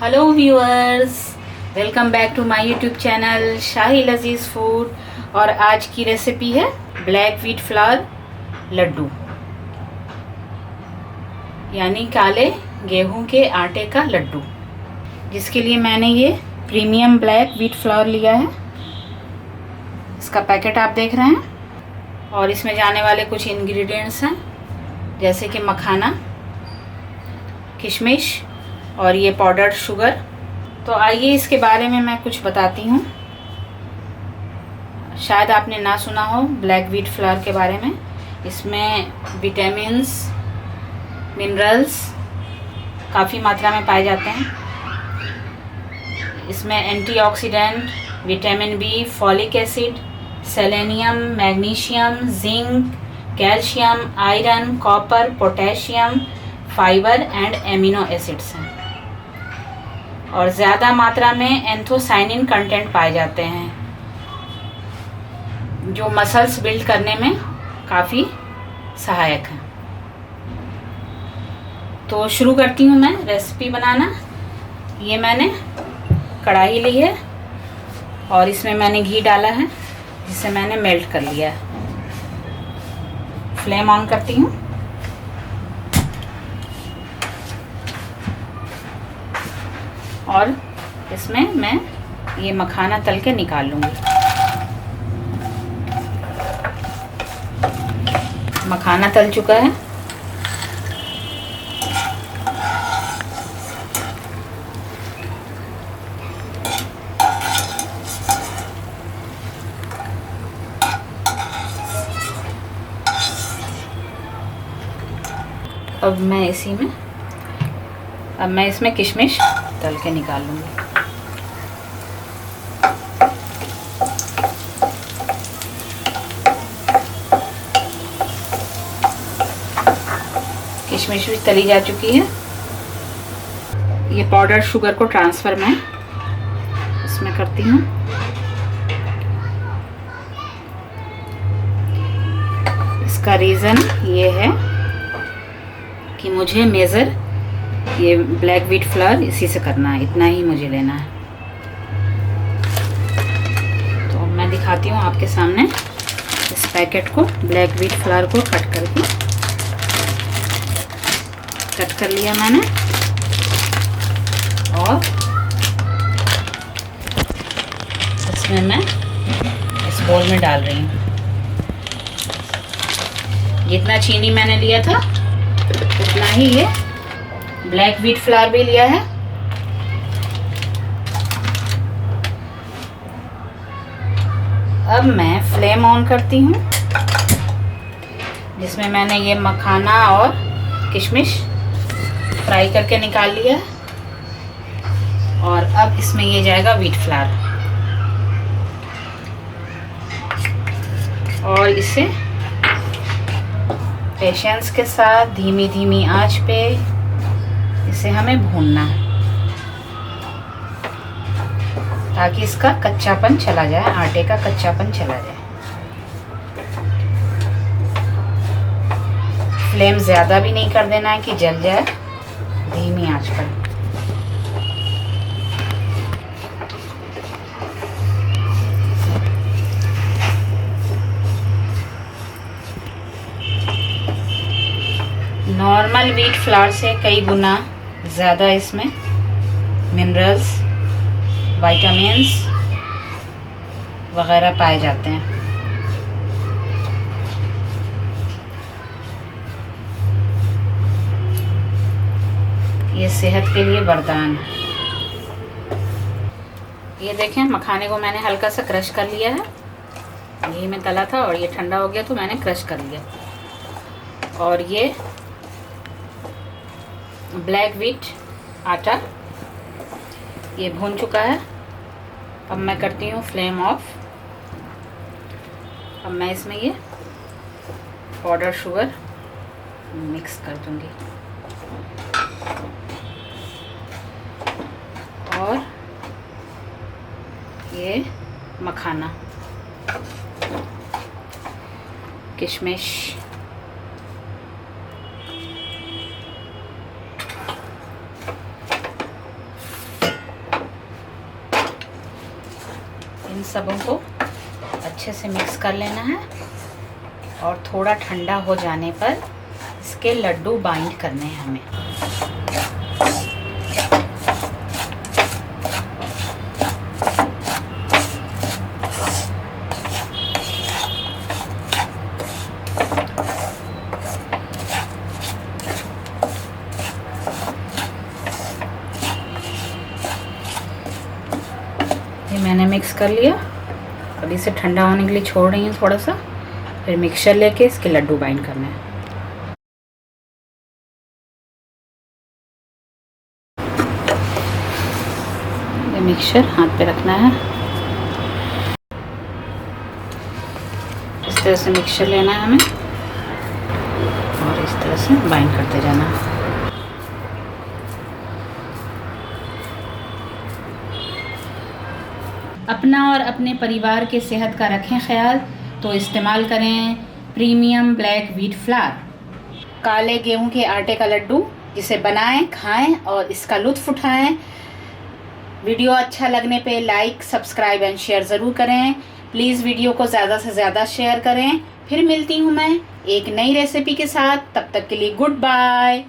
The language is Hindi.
Hello viewers, welcome back to my YouTube channel Shahi Lazeez food. और आज की रेसिपी है ब्लैक व्हीट फ्लावर लड्डू, यानी काले गेहूं के आटे का लड्डू, जिसके लिए मैंने ये प्रीमियम ब्लैक व्हीट फ्लावर लिया है। इसका पैकेट आप देख रहे हैं और इसमें जाने वाले कुछ इंग्रेडिएंट्स हैं, जैसे कि मखाना, किशमिश और ये पाउडर्ड शुगर। तो आइए इसके बारे में मैं कुछ बताती हूँ। शायद आपने ना सुना हो ब्लैक व्हीट फ्लावर के बारे में। इसमें विटामिन्स, मिनरल्स काफ़ी मात्रा में पाए जाते हैं। इसमें antioxidant, vitamin B, folic acid, selenium, magnesium, zinc, calcium, iron, copper, potassium, fibre and amino acids हैं। और ज़्यादा मात्रा में एंथोसाइनिन कंटेंट पाए जाते हैं, जो मसल्स बिल्ड करने में काफ़ी सहायक हैं। तो शुरू करती हूँ मैं रेसिपी बनाना। ये मैंने कढ़ाई ली है और इसमें मैंने घी डाला है, जिसे मैंने मेल्ट कर लिया है। फ्लेम ऑन करती हूँ और इसमें मैं ये मखाना तल के निकाल लूँगी। मखाना तल चुका है। अब मैं इसमें किशमिश तल के निकाल लूँगी। किशमिश भी तली जा चुकी है। ये पाउडर शुगर को ट्रांसफ़र मैं इसमें करती हूँ। इसका रीज़न ये है कि मुझे मेज़र ये ब्लैक व्हीट फ्लावर इसी से करना है, इतना ही मुझे लेना है। तो मैं दिखाती हूँ आपके सामने इस पैकेट को। ब्लैक व्हीट फ्लावर को कट कर लिया मैंने और इसमें मैं इस बोल में डाल रही हूँ। जितना चीनी मैंने लिया था उतना ही ये ब्लैक व्हीट फ्लावर भी लिया है। अब मैं फ्लेम ऑन करती हूँ, जिसमें मैंने ये मखाना और किशमिश फ्राई करके निकाल लिया है। और अब इसमें ये जाएगा व्हीट फ्लावर और इसे पेशेंस के साथ धीमी धीमी आंच पे इसे हमें भूनना है, ताकि इसका कच्चापन चला जाए, आटे का कच्चापन चला जाए। फ्लेम ज़्यादा भी नहीं कर देना है कि जल जाए, धीमी आंच पर। नॉर्मल व्हीट फ्लावर से कई गुना ज़्यादा इसमें मिनरल्स, विटामिन्स वगैरह पाए जाते हैं। ये सेहत के लिए वरदान है। ये देखें, मखाने को मैंने हल्का सा क्रश कर लिया है। घी में तला था और ये ठंडा हो गया तो मैंने क्रश कर लिया। और ये ब्लैक व्हीट आटा ये भून चुका है। अब मैं करती हूँ फ्लेम ऑफ। अब मैं इसमें ये पाउडर शुगर मिक्स कर दूँगी और ये मखाना, किशमिश, सबों को अच्छे से मिक्स कर लेना है और थोड़ा ठंडा हो जाने पर इसके लड्डू बाइंड करने हैं हमें। ये मैंने मिक्स कर लिया। अब इसे ठंडा होने के लिए छोड़ रही हूँ थोड़ा सा, फिर मिक्सचर लेके इसके लड्डू बाइंड करने हैं। ये मिक्सचर हाथ पे रखना है, इस तरह से मिक्सचर लेना है हमें और इस तरह से बाइंड करते जाना है। अपना और अपने परिवार के सेहत का रखें ख्याल, तो इस्तेमाल करें प्रीमियम ब्लैक व्हीट फ्लावर, काले गेहूं के आटे का लड्डू, जिसे बनाएं, खाएं और इसका लुत्फ़ उठाएं। वीडियो अच्छा लगने पे लाइक, सब्सक्राइब एंड शेयर ज़रूर करें। प्लीज़ वीडियो को ज़्यादा से ज़्यादा शेयर करें। फिर मिलती हूँ मैं एक नई रेसिपी के साथ, तब तक के लिए गुड बाय।